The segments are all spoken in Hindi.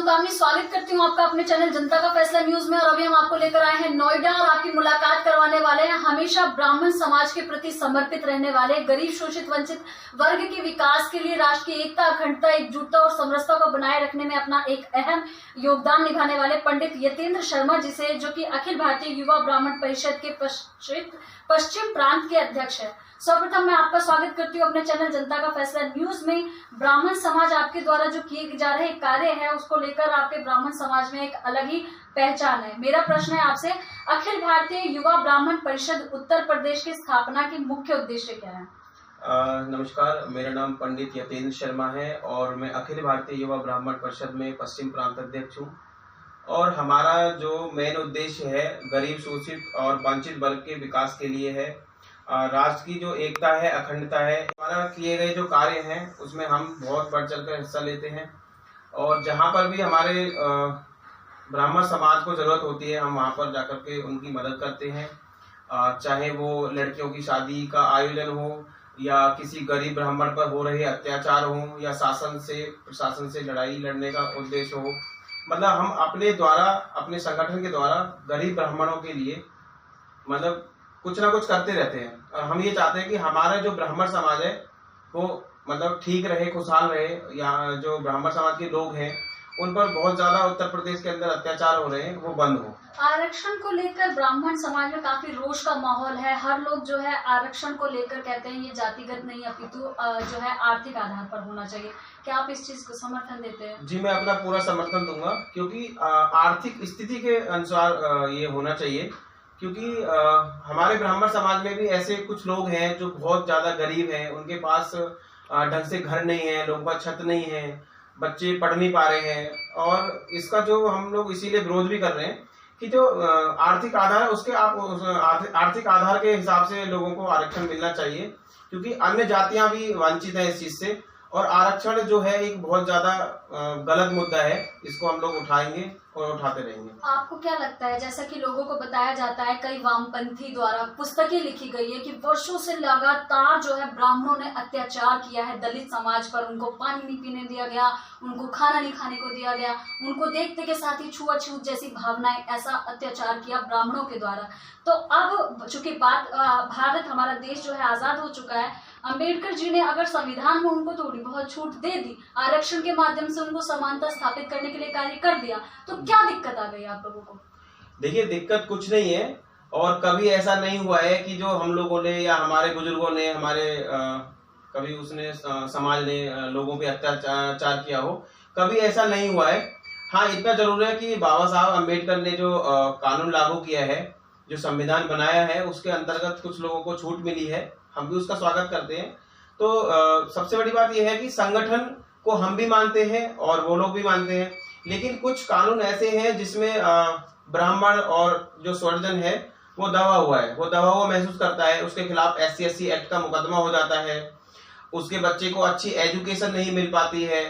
मुकामी स्वागत करती हूँ आपका अपने चैनल जनता का फैसला न्यूज में। और अभी हम आपको लेकर आए हैं नोएडा और आपकी मुलाकात करवाने वाले हैं हमेशा ब्राह्मण समाज के प्रति समर्पित रहने वाले, गरीब शोषित वंचित वर्ग के विकास के लिए राष्ट्र की एकता, अखंडता, एकजुटता और समरसता को बनाए रखने में अपना एक अहम योगदान निभाने वाले पंडित यतेंद्र शर्मा जी से, जो कि अखिल भारतीय युवा ब्राह्मण परिषद के पश्चिम प्रांत के अध्यक्ष है। सर्वप्रथम मैं आपका स्वागत करती हूँ अपने चैनल जनता का फैसला न्यूज में। ब्राह्मण समाज आपके द्वारा जो किए जा रहे कार्य है उसको लेकर आपके ब्राह्मण समाज में एक अलग ही पहचान है। मेरा प्रश्न है आपसे, अखिल भारतीय युवा ब्राह्मण परिषद उत्तर प्रदेश की स्थापना की मुख्य उद्देश्य क्या है? नमस्कार, मेरा नाम पंडित यतेंद्र शर्मा है और मैं अखिल भारतीय युवा ब्राह्मण परिषद में पश्चिम प्रांत अध्यक्ष हूँ। और हमारा जो मेन उद्देश्य है गरीब शोषित और वंचित वर्ग के विकास के लिए है। राष्ट्र की जो एकता है, अखंडता है, हमारा किए गए जो कार्य हैं उसमें हम बहुत बढ़ चढ़ कर हिस्सा लेते हैं। और जहाँ पर भी हमारे ब्राह्मण समाज को जरूरत होती है हम वहाँ पर जाकर के उनकी मदद करते हैं। चाहे वो लड़कियों की शादी का आयोजन हो या किसी गरीब ब्राह्मण पर हो रहे अत्याचार हो या प्रशासन से लड़ाई लड़ने का उद्देश्य हो, मतलब हम अपने द्वारा, अपने संगठन के द्वारा गरीब ब्राह्मणों के लिए मतलब कुछ ना कुछ करते रहते हैं। और हम ये चाहते हैं कि हमारा जो ब्राह्मण समाज है वो मतलब ठीक रहे, खुशहाल रहे। यहाँ जो ब्राह्मण समाज के लोग हैं उन पर बहुत ज्यादा उत्तर प्रदेश के अंदर अत्याचार हो रहे हैं, वो बंद हो। आरक्षण को लेकर ब्राह्मण समाज में काफी रोष का माहौल है। हर लोग जो है आरक्षण को लेकर कहते हैं ये जातिगत नहीं अपितु जो है आर्थिक आधार पर होना चाहिए। क्या आप इस चीज को समर्थन देते हैं? जी, मैं अपना पूरा समर्थन दूंगा, क्योंकि आर्थिक स्थिति के अनुसार ये होना चाहिए। क्योंकि हमारे ब्राह्मण समाज में भी ऐसे कुछ लोग हैं जो बहुत ज्यादा गरीब हैं, उनके पास ढंग से घर नहीं है, लोगों का छत नहीं है, बच्चे पढ़ नहीं पा रहे हैं। और इसका जो हम लोग इसीलिए विरोध भी कर रहे हैं कि जो आर्थिक आधार है उसके आर्थिक आधार के हिसाब से लोगों को आरक्षण मिलना चाहिए, क्योंकि अन्य जातियां भी वंचित हैं इस चीज से। और आरक्षण जो है एक बहुत ज्यादा गलत मुद्दा है, इसको हम लोग उठाएंगे और उठाते रहेंगे। आपको क्या लगता है, जैसा कि लोगों को बताया जाता है, कई वामपंथी द्वारा पुस्तकें लिखी गई है कि वर्षों से लगातार जो है ब्राह्मणों ने अत्याचार किया है दलित समाज पर, उनको पानी नहीं पीने दिया गया, उनको खाना नहीं खाने को दिया गया, उनको देखते के साथ ही छुआछूत जैसी भावनाएं, ऐसा अत्याचार किया ब्राह्मणों के द्वारा। तो अब चूंकि भारत हमारा देश जो है आजाद हो चुका है, अंबेडकर जी ने अगर संविधान में उनको थोड़ी बहुत छूट दे दी, आरक्षण के माध्यम से उनको समानता स्थापित करने के लिए कार्य कर दिया, तो क्या दिक्कत आ गई आप लोगों को? देखिए, दिक्कत कुछ नहीं है। और कभी ऐसा नहीं हुआ है कि जो हम लोगों ने या हमारे बुजुर्गों ने कभी उसने समाज ने लोगों पे अत्याचार किया हो, कभी ऐसा नहीं हुआ है। हाँ, इतना जरूर है कि बाबा साहब अम्बेडकर ने जो कानून लागू किया है, जो संविधान बनाया है, उसके अंतर्गत कुछ लोगों को छूट मिली है, हम भी उसका स्वागत करते हैं। तो सबसे बड़ी बात यह है कि संगठन को हम भी मानते हैं और वो लोग भी मानते हैं, लेकिन कुछ कानून ऐसे हैं जिसमें ब्राह्मण और जो स्वर्जन है वो दबा हुआ है, वो दबा हुआ महसूस करता है। उसके खिलाफ SC/SC एक्ट का मुकदमा हो जाता है, उसके बच्चे को अच्छी एजुकेशन नहीं मिल पाती है,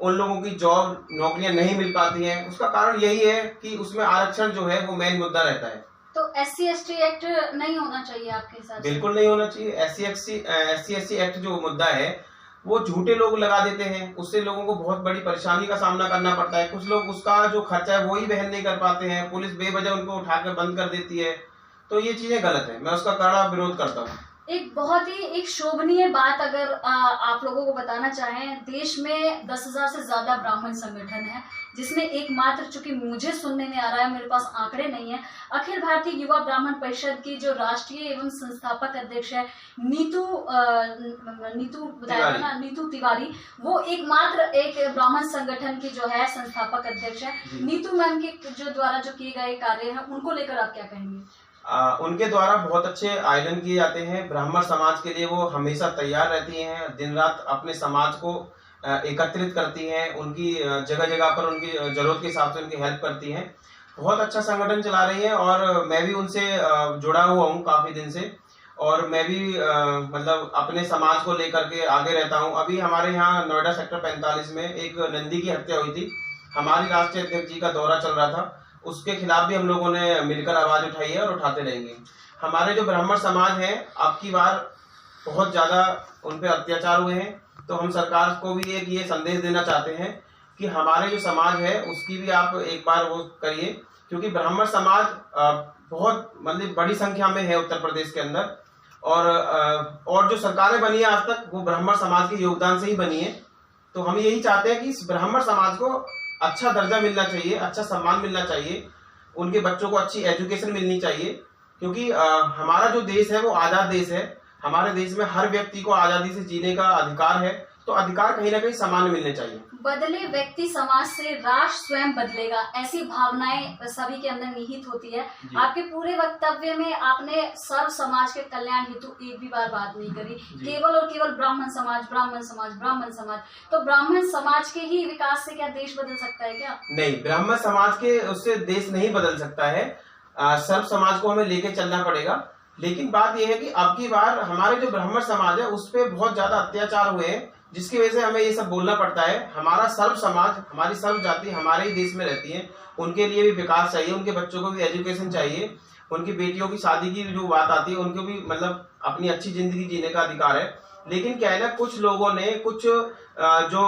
उन लोगों की जॉब नौकरियां नहीं मिल पाती हैं। उसका कारण यही है कि उसमें आरक्षण जो है वो मेन मुद्दा रहता है। तो SC/ST एक्ट नहीं होना चाहिए आपके हिसाब से? बिल्कुल नहीं होना चाहिए। SC/SC एक्ट जो मुद्दा है वो झूठे लोग लगा देते हैं, उससे लोगों को बहुत बड़ी परेशानी का सामना करना पड़ता है। कुछ लोग उसका जो खर्चा है वो ही वहन नहीं कर पाते हैं, पुलिस बेवजह उनको उठाकर बंद कर देती है। तो ये चीजें गलत है, मैं उसका कड़ा विरोध करता हूँ। एक बहुत ही एक शोभनीय बात अगर आप लोगों को बताना चाहें, देश में 10,000 से ज्यादा ब्राह्मण संगठन है, जिसमें एकमात्र, चूंकि मुझे सुनने में आ रहा है, मेरे पास आंकड़े नहीं है, अखिल भारतीय युवा ब्राह्मण परिषद की जो राष्ट्रीय एवं संस्थापक अध्यक्ष है नीतू तिवारी, वो एकमात्र एक ब्राह्मण संगठन की जो है संस्थापक अध्यक्ष है। नीतू मैम के जो द्वारा जो किए गए कार्य है उनको लेकर आप क्या कहेंगे? उनके द्वारा बहुत अच्छे आयोजन किए जाते हैं। ब्राह्मण समाज के लिए वो हमेशा तैयार रहती हैं, दिन रात अपने समाज को एकत्रित करती हैं, उनकी जगह जगह पर उनकी जरूरत के हिसाब से उनकी हेल्प करती हैं। बहुत अच्छा संगठन चला रही है और मैं भी उनसे जुड़ा हुआ हूँ काफी दिन से। और मैं भी मतलब अपने समाज को लेकर के आगे रहता हूँ। अभी हमारे यहाँ नोएडा सेक्टर 45 में एक नंदी की हत्या हुई थी, हमारी राष्ट्रीय अध्यक्ष जी का दौरा चल रहा था, उसके खिलाफ भी हम लोगों ने मिलकर आवाज उठाई है और उठाते रहेंगे। हमारे जो ब्राह्मण समाज है, अब की बार बहुत ज्यादा उन पे अत्याचार हुए हैं, तो हम सरकार को भी एक ये संदेश देना चाहते हैं कि हमारे जो समाज है उसकी भी आप एक बार वो करिए, क्योंकि ब्राह्मण समाज बहुत मतलब बड़ी संख्या में है उत्तर प्रदेश के अंदर, और जो सरकारें बनी है आज तक वो ब्राह्मण समाज के योगदान से ही बनी है। तो हम यही चाहते हैं कि इस ब्राह्मण समाज को अच्छा दर्जा मिलना चाहिए, अच्छा सम्मान मिलना चाहिए, उनके बच्चों को अच्छी एजुकेशन मिलनी चाहिए, क्योंकि हमारा जो देश है वो आजाद देश है। हमारे देश में हर व्यक्ति को आजादी से जीने का अधिकार है, तो अधिकार कहीं ना कहीं समान मिलने चाहिए। बदले व्यक्ति समाज से राष्ट्र स्वयं बदलेगा, ऐसी भावनाएं सभी के अंदर निहित होती है। आपके पूरे वक्तव्य में आपने सर्व समाज के कल्याण हेतु एक भी बार बात नहीं करी, केवल और केवल ब्राह्मण समाज, ब्राह्मण समाज, ब्राह्मण समाज। तो ब्राह्मण समाज के ही विकास से क्या देश बदल सकता है क्या? नहीं, ब्राह्मण समाज के उससे देश नहीं बदल सकता है। सर्व समाज को हमें लेके चलना पड़ेगा। लेकिन बात यह है कि अब की बार हमारे जो ब्राह्मण समाज है उस पर बहुत ज्यादा अत्याचार हुए हैं, जिसकी वजह से हमें ये सब बोलना पड़ता है। हमारा सर्व समाज, हमारी सर्व जाति हमारे ही देश में रहती है, उनके लिए भी विकास चाहिए, उनके बच्चों को भी एजुकेशन चाहिए, उनकी बेटियों की शादी की जो बात आती है उनको भी मतलब अपनी अच्छी जिंदगी जीने का अधिकार है। लेकिन क्या है ना, कुछ लोगों ने, कुछ जो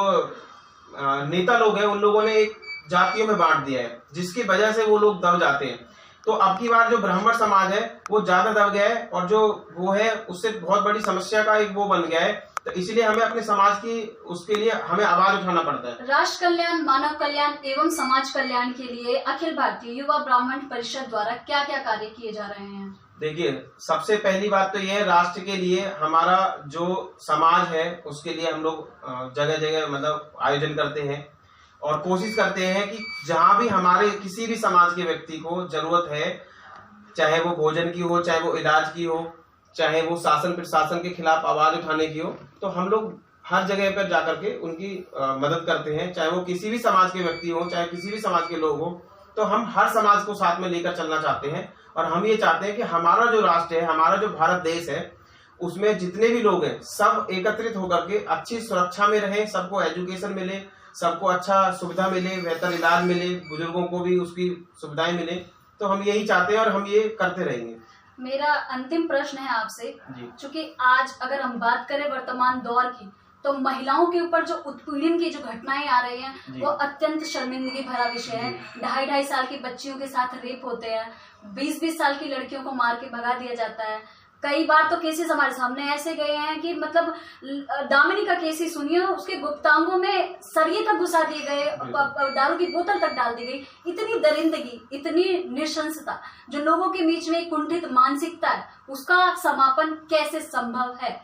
नेता लोग हैं उन लोगों ने एक जातियों में बांट दिया है, जिसकी वजह से वो लोग दब जाते हैं। तो अब की बार जो ब्राह्मण समाज है वो ज्यादा दब गया है, और जो वो है उससे बहुत बड़ी समस्या का एक वो बन गया है। तो इसलिए हमें अपने समाज की, उसके लिए हमें आवाज उठाना पड़ता है। राष्ट्र कल्याण, मानव कल्याण एवं समाज कल्याण के लिए अखिल भारतीय युवा ब्राह्मण परिषद द्वारा क्या क्या कार्य किए जा रहे हैं? देखिए, सबसे पहली बात तो यह है, राष्ट्र के लिए हमारा जो समाज है उसके लिए हम लोग जगह जगह मतलब आयोजन करते हैं और कोशिश करते हैं कि जहां भी हमारे किसी भी समाज के व्यक्ति को जरूरत है, चाहे वो भोजन की हो, चाहे वो इलाज की हो, चाहे वो शासन प्रशासन के खिलाफ आवाज उठाने की हो, तो हम लोग हर जगह पर जाकर के उनकी मदद करते हैं। चाहे वो किसी भी समाज के व्यक्ति हो, चाहे किसी भी समाज के लोग हो, तो हम हर समाज को साथ में लेकर चलना चाहते हैं। और हम ये चाहते हैं कि हमारा जो राष्ट्र है, हमारा जो भारत देश है, उसमें जितने भी लोग हैं सब एकत्रित होकर के अच्छी सुरक्षा में रहें, सबको एजुकेशन मिले, सबको अच्छा सुविधा मिले, बेहतर इलाज मिले, बुजुर्गों को भी उसकी सुविधाएं मिले। तो हम यही चाहते हैं और हम ये करते रहेंगे। मेरा अंतिम प्रश्न है आपसे, क्योंकि आज अगर हम बात करें वर्तमान दौर की, तो महिलाओं के ऊपर जो उत्पीड़न की जो घटनाएं आ रही हैं वो अत्यंत शर्मिंदगी भरा विषय है। 2.5 साल की बच्चियों के साथ रेप होते हैं, 20-20 साल की लड़कियों को मार के भगा दिया जाता है। कई बार तो केसेस हमारे सामने ऐसे गए हैं कि मतलब दामिनी का केस ही सुनिए, उसके गुप्तांगों में सरिये तक घुसा दिए गए, दारू की बोतल तक डाल दी गई। इतनी दरिंदगी, इतनी नृशंसता, जो लोगों के बीच में एक कुंठित मानसिकता है, उसका समापन कैसे संभव है?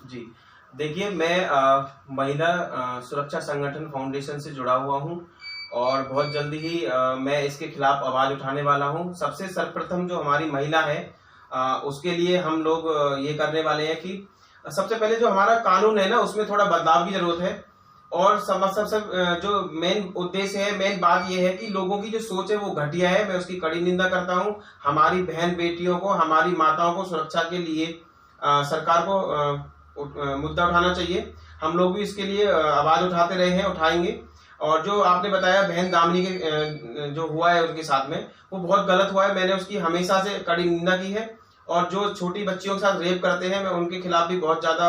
जी देखिए, मैं महिला सुरक्षा संगठन फाउंडेशन से जुड़ा हुआ हूँ और बहुत जल्दी ही मैं इसके खिलाफ आवाज उठाने वाला हूँ। सबसे सर्वप्रथम जो हमारी महिला है उसके लिए हम लोग ये करने वाले हैं कि सबसे पहले जो हमारा कानून है ना, उसमें थोड़ा बदलाव की जरूरत है। और सबसे जो मेन उद्देश्य है, मेन बात यह है कि लोगों की जो सोच है वो घटिया है, मैं उसकी कड़ी निंदा करता हूँ। हमारी बहन बेटियों को, हमारी माताओं को सुरक्षा के लिए सरकार को मुद्दा उठाना चाहिए। हम लोग भी इसके लिए आवाज उठाते रहे हैं, उठाएंगे। और जो आपने बताया बहन दामिनी के जो हुआ है उनके साथ में, वो बहुत गलत हुआ है, मैंने उसकी हमेशा से कड़ी निंदा की है। और जो छोटी बच्चियों के साथ रेप करते हैं, मैं उनके खिलाफ भी बहुत ज्यादा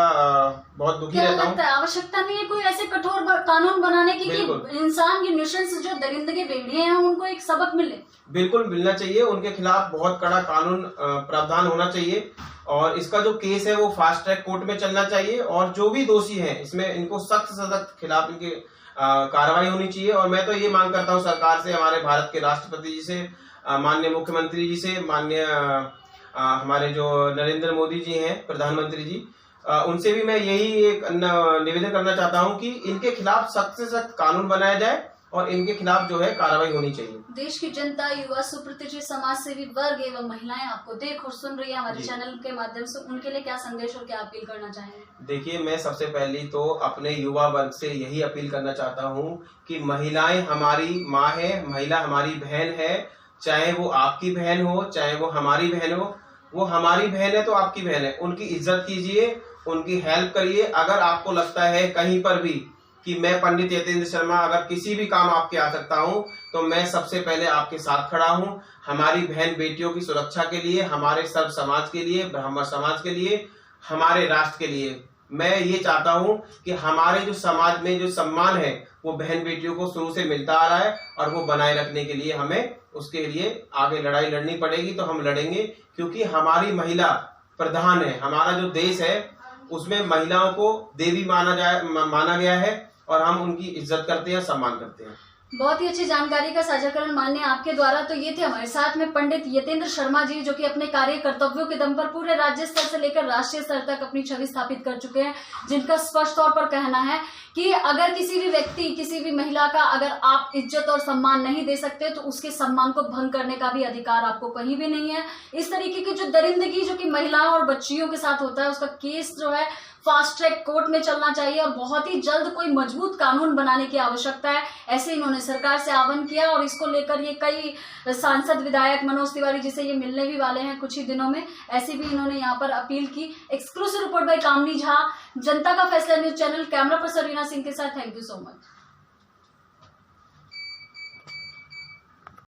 बहुत दुखी रहता हूँ। आवश्यकता नहीं है कोई ऐसे कठोर कानून बनाने की कि इंसान की नृशंस जो दरिंदगी भेड़िए हैं उनको एक सबक मिले। बिल्कुल मिलना चाहिए, उनके खिलाफ बहुत कड़ा कानून प्रावधान होना चाहिए। और इसका जो केस है वो फास्ट ट्रैक कोर्ट में चलना चाहिए, और जो भी दोषी हैं इसमें इनको सख्त से सख्त खिलाफ इनके कार्रवाई होनी चाहिए। और मैं तो ये मांग करता हूँ सरकार से, हमारे भारत के राष्ट्रपति जी से, माननीय मुख्यमंत्री जी से, माननीय हमारे जो नरेंद्र मोदी जी हैं प्रधानमंत्री जी, उनसे भी मैं यही एक निवेदन करना चाहता हूं कि इनके खिलाफ सख्त से सख्त कानून बनाया जाए और इनके खिलाफ जो है कार्रवाई होनी चाहिए। देश की जनता, युवा, सुप्रतिष्ठित समाज सेवी वर्ग एवं महिलाएं आपको देख और सुन रही है हमारे चैनल के माध्यम से, उनके लिए क्या संदेश और क्या अपील करना चाहेंगे? देखिए, मैं सबसे पहले तो अपने युवा वर्ग से यही अपील करना चाहता हूँ कि महिलाएं हमारी माँ है, महिला हमारी बहन है। चाहे वो आपकी बहन हो, चाहे वो हमारी बहन हो, वो हमारी बहन है तो आपकी बहन है। उनकी इज्जत कीजिए, उनकी हेल्प करिए। अगर आपको लगता है कहीं पर भी कि मैं पंडित यतेंद्र शर्मा अगर किसी भी काम आपके आ सकता हूं, तो मैं सबसे पहले आपके साथ खड़ा हूं। हमारी बहन बेटियों की सुरक्षा के लिए, हमारे सर्व समाज के लिए, ब्राह्मण समाज के लिए, हमारे राष्ट्र के लिए मैं ये चाहता हूँ कि हमारे जो समाज में जो सम्मान है वो बहन बेटियों को शुरू से मिलता आ रहा है और वो बनाए रखने के लिए हमें उसके लिए आगे लड़ाई लड़नी पड़ेगी। तो हम लड़ेंगे, क्योंकि हमारी महिला प्रधान है। हमारा जो देश है उसमें महिलाओं को देवी माना गया है और हम उनकी इज्जत करते हैं, सम्मान करते हैं। बहुत ही अच्छी जानकारी का साझाकरण माननीय आपके द्वारा। तो ये थे हमारे साथ में पंडित यतेंद्र शर्मा जी, जो कि अपने कार्य कर्तव्यों के दम पर पूरे राज्य स्तर से लेकर राष्ट्रीय स्तर तक अपनी छवि स्थापित कर चुके हैं, जिनका स्पष्ट तौर पर कहना है कि अगर किसी भी व्यक्ति, किसी भी महिला का अगर आप इज्जत और सम्मान नहीं दे सकते तो उसके सम्मान को भंग करने का भी अधिकार आपको कहीं भी नहीं है। इस तरीके की जो दरिंदगी जो कि महिलाओं और बच्चियों के साथ होता है, उसका केस जो है फास्ट ट्रैक कोर्ट में चलना चाहिए और बहुत ही जल्द कोई मजबूत कानून बनाने की आवश्यकता है, ऐसे इन्होंने सरकार से आह्वान किया। और इसको लेकर ये कई सांसद, विधायक, मनोज तिवारी जिसे ये मिलने भी वाले हैं कुछ ही दिनों में, ऐसी भी इन्होंने यहाँ पर अपील की। एक्सक्लूसिव रिपोर्ट बाय कामनी झा, जनता का फैसला news channel. Camera person Reena Singh के साथ। Thank you so much.